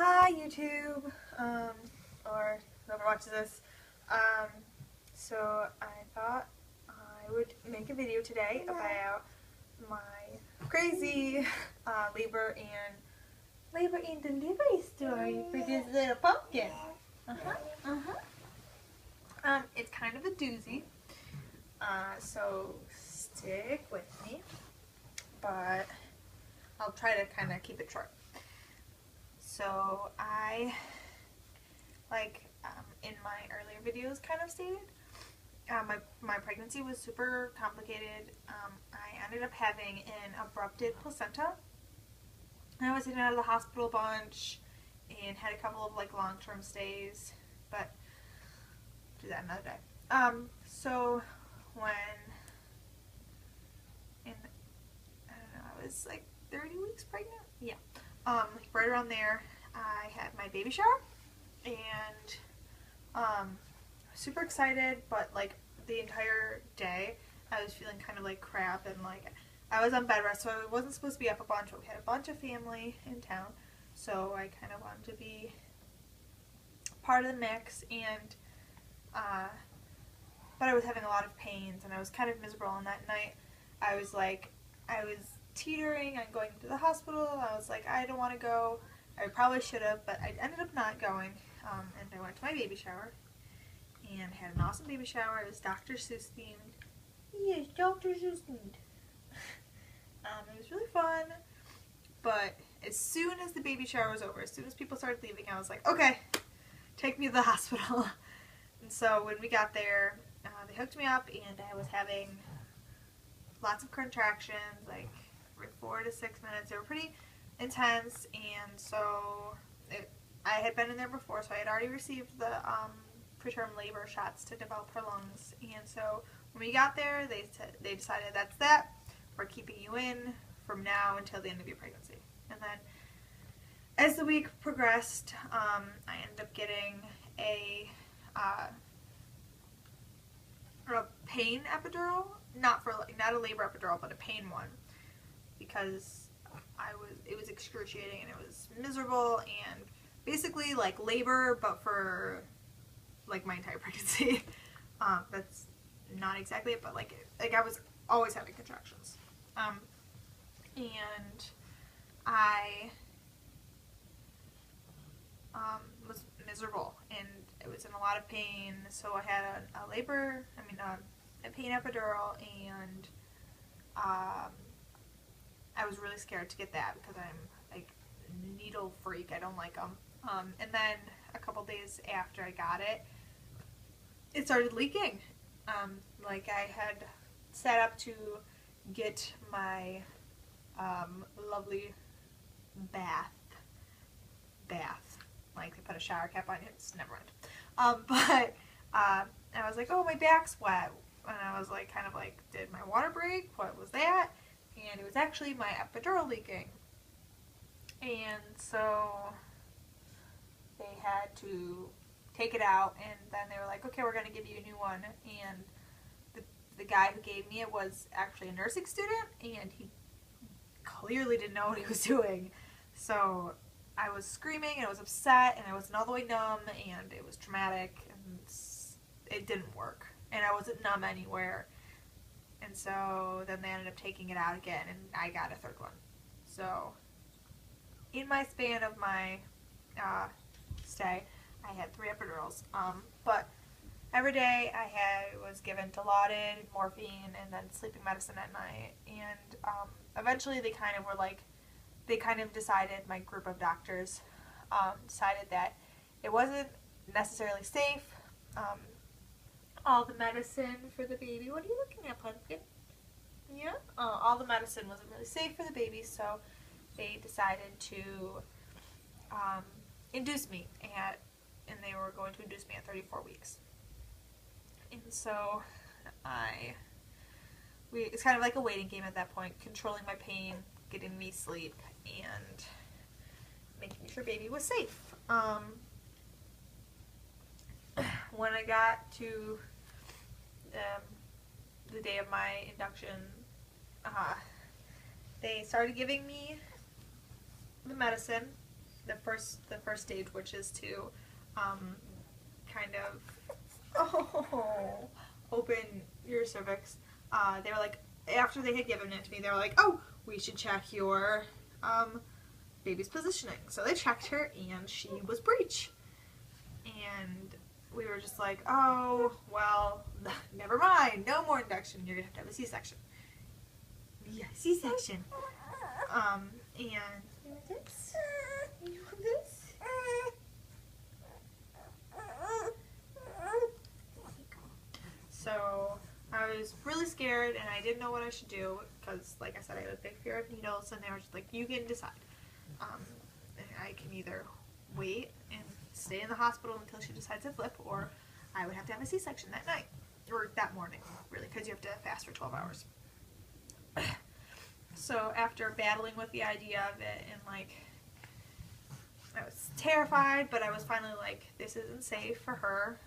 Hi YouTube, or whoever watches this. So I thought I would make a video today about my crazy labor and delivery story for this little pumpkin. It's kind of a doozy, so stick with me, but I'll try to kind of keep it short. So I, in my earlier videos kind of stated, my pregnancy was super complicated. I ended up having an abrupted placenta. I was in and out of the hospital a bunch and had a couple of long-term stays, but do that another day. So when I don't know, I was 30 weeks pregnant? Yeah. Right around there, I had my baby shower, and super excited, but the entire day I was feeling kind of crap, and I was on bed rest, so I wasn't supposed to be up a bunch, but we had a bunch of family in town, so I kind of wanted to be part of the mix, and but I was having a lot of pains, and I was kind of miserable, and that night I was teetering on going to the hospital. I was like, I don't want to go. I probably should have, but I ended up not going, and I went to my baby shower, and had an awesome baby shower. It was Dr. Seuss themed. Yes, Dr. Seuss themed. It was really fun, but as soon as the baby shower was over, as soon as people started leaving, I was like, okay, take me to the hospital. And so when we got there, they hooked me up, and I was having lots of contractions, 4 to 6 minutes. They were pretty intense, and so I had been in there before, so I had already received the preterm labor shots to develop her lungs. And so when we got there, they decided that's that. We're keeping you in from now until the end of your pregnancy. And then as the week progressed, I ended up getting a pain epidural, not a labor epidural, but a pain one, because it was excruciating, and it was miserable, and basically labor, but for my entire pregnancy. That's not exactly it, but I was always having contractions, and I was miserable, and I was in a lot of pain. So I had a pain epidural, and I was really scared to get that because I'm needle freak. I don't like them. And then a couple days after I got it, it started leaking. I had set up to get my lovely bath. They put a shower cap on it. It's never mind. But I was like, oh, my back's wet. And I was did my water break? What was that? And it was actually my epidural leaking. And so they had to take it out, and then they were like, okay, we're going to give you a new one. And the guy who gave me it was actually a nursing student, and he clearly didn't know what he was doing. So I was screaming, and I was upset, and I wasn't all the way numb, and it was traumatic, and it didn't work. And I wasn't numb anywhere. And so then they ended up taking it out again, and I got a third one. So in my span of my stay, I had 3 epidurals. But every day I was given Dilaudid, morphine, and then sleeping medicine at night. And eventually they kind of decided, my group of doctors decided that it wasn't necessarily safe. All the medicine for the baby. What are you looking at, Pumpkin? Yeah? All the medicine wasn't really safe for the baby, so they decided to induce me and they were going to induce me at 34 weeks. And so it's kind of like a waiting game at that point, controlling my pain, getting me sleep, and making sure baby was safe. When I got to the day of my induction, they started giving me the medicine, the first stage, which is to kind of open your cervix. They were like, after they had given it to me, they were like, oh, we should check your baby's positioning. So they checked her, and she was breech. And we were just like, oh, well, never mind. No more induction. You're going to have a C-section. Yeah, C-section. And you want this? You want this? So I was really scared, and I didn't know what I should do because, like I said, I had a big fear of needles, and they were just like, you can decide. I can either wait and stay in the hospital until she decides to flip, or I would have to have a C-section that night, or that morning, really, because you have to fast for 12 hours. So after battling with the idea of it, and like, I was terrified, but I was finally like, this isn't safe for her.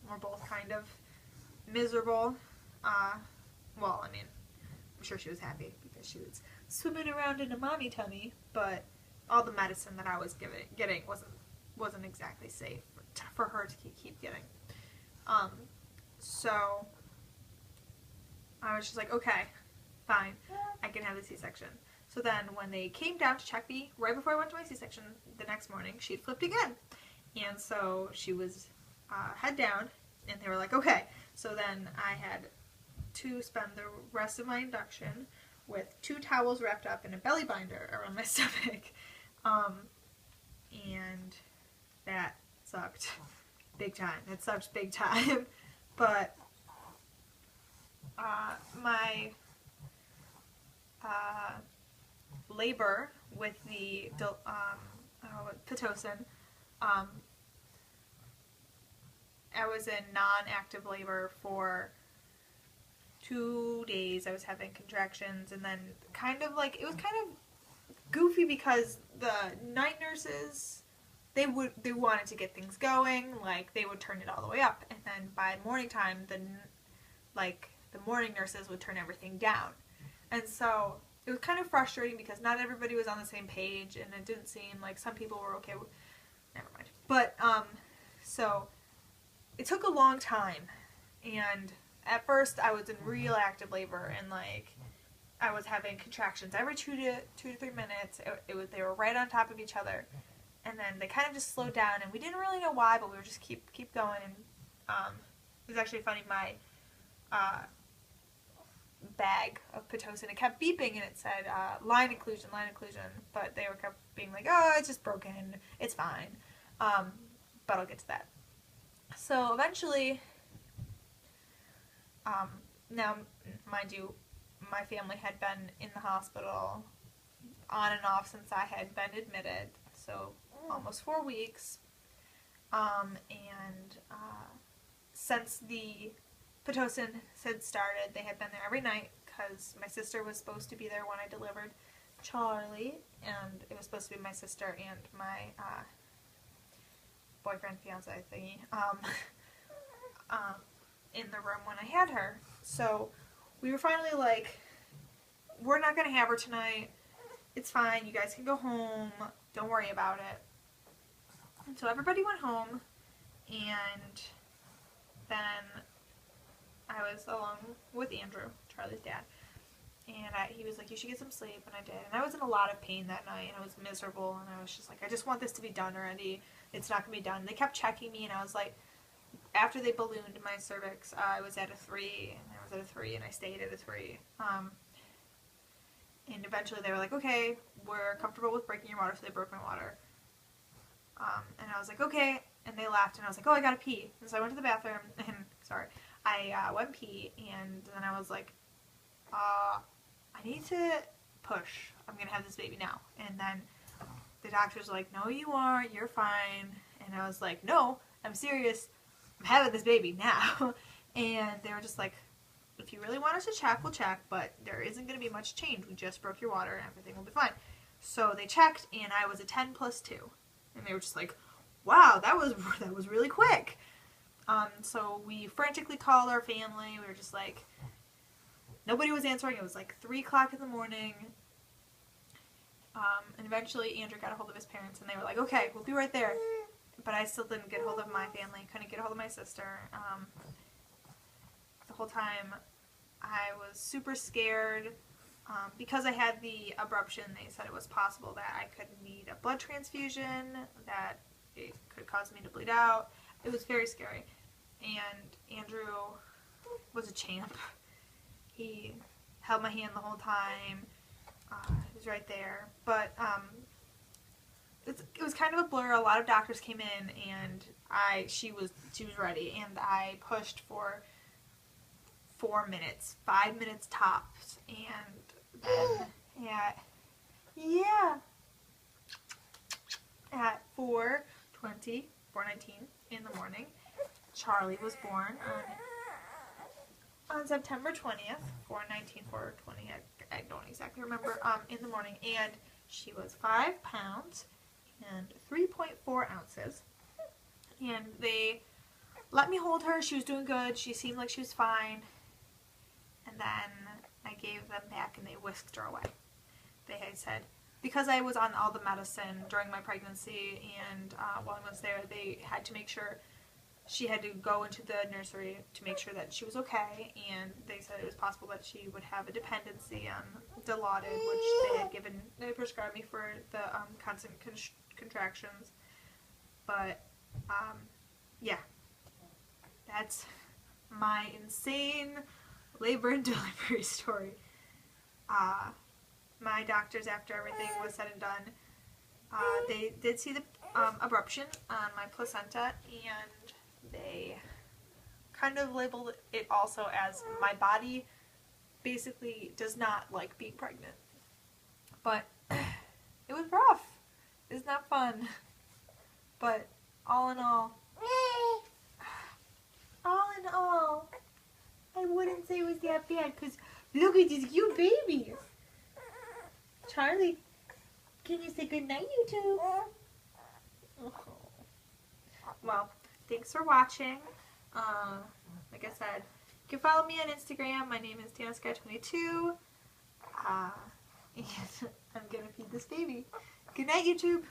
We're both kind of miserable. Well, I mean, I'm sure she was happy because she was swimming around in a mommy tummy, but all the medicine that I was getting wasn't exactly safe for her to keep getting. So I was just like, okay, fine, I can have the C-section. So then when they came down to check me, right before I went to my C-section the next morning, she'd flipped again. And so she was head down, and they were like, okay. So then I had to spend the rest of my induction with 2 towels wrapped up in a belly binder around my stomach. And that sucked big time. It sucked big time. But my labor with the Pitocin, I was in non-active labor for 2 days. I was having contractions, and then kind of like, it was kind of goofy because the night nurses, they wanted to get things going, like they would turn it all the way up, and then by morning time, the morning nurses would turn everything down. And so it was kind of frustrating because not everybody was on the same page, and it didn't seem like some people were okay with, never mind. But so it took a long time, and at first I was in real active labor, and like I was having contractions every 2 to 3 minutes. They were right on top of each other, and then they kind of just slowed down, and we didn't really know why, but we were just keep going. And it was actually funny. My bag of Pitocin, it kept beeping, and it said line occlusion, but they were kept being like, oh, it's just broken, it's fine. But I'll get to that. So eventually, now mind you, my family had been in the hospital on and off since I had been admitted, so almost 4 weeks. Since the Pitocin had started, they had been there every night because my sister was supposed to be there when I delivered Charlie, and it was supposed to be my sister and my boyfriend, fiance thingy, in the room when I had her. So we were finally like, we're not going to have her tonight. It's fine. You guys can go home. Don't worry about it. And so everybody went home, and then I was alone with Andrew, Charlie's dad. And he was like, you should get some sleep, and I did. And I was in a lot of pain that night, and I was miserable, and I was just like, I just want this to be done already. It's not going to be done. They kept checking me, and I was like, after they ballooned my cervix, I was at a 3, and I was at a 3, and I stayed at a 3. And eventually they were like, okay, we're comfortable with breaking your water, so they broke my water. And I was like, okay, and they laughed, and I was like, oh, I gotta pee. And so I went to the bathroom, and, I went pee, and then I was like, I need to push. I'm gonna have this baby now. And then the doctors were like, no, you aren't, you're fine. And I was like, no, I'm serious, I'm having this baby now. And they were just like, if you really want us to check, we'll check, but there isn't going to be much change. We just broke your water and everything will be fine. So they checked, and I was a 10 plus 2. And they were just like, wow, that was really quick. So we frantically called our family. We were just like, nobody was answering. It was like 3 o'clock in the morning. And eventually Andrew got a hold of his parents, and they were like, okay, we'll be right there. But I still didn't get a hold of my family, couldn't get a hold of my sister. The whole time I was super scared. Because I had the abruption, they said it was possible that I could need a blood transfusion, that it could cause me to bleed out. It was very scary. And Andrew was a champ. He held my hand the whole time. He was right there. But it was kind of a blur. A lot of doctors came in, and she was ready, and I pushed for 4 minutes, 5 minutes tops, and then at 4:19 in the morning, Charlie was born on September 20th, 4:19, 4:20, I don't exactly remember, in the morning, and she was 5 pounds and 3.4 ounces, and they let me hold her. She was doing good. She seemed like she was fine, and then I gave them back, and they whisked her away. They had said, because I was on all the medicine during my pregnancy, and while I was there, they had to make sure, she had to go into the nursery to make sure that she was okay, and they said it was possible that she would have a dependency on Dilaudid, which they prescribed me for the constant contractions. But yeah, that's my insane labor and delivery story. My doctors, after everything was said and done, they did see the abruption on my placenta, and they kind of labeled it also as my body basically does not like being pregnant. But it was rough. It's not fun. But all in all, I wouldn't say it was that bad, because look at this cute baby. Charlie, can you say goodnight, you two? Oh. Well, thanks for watching. Like I said, you can follow me on Instagram. My name is DanaSky22. And I'm going to feed this baby. Good night, YouTube.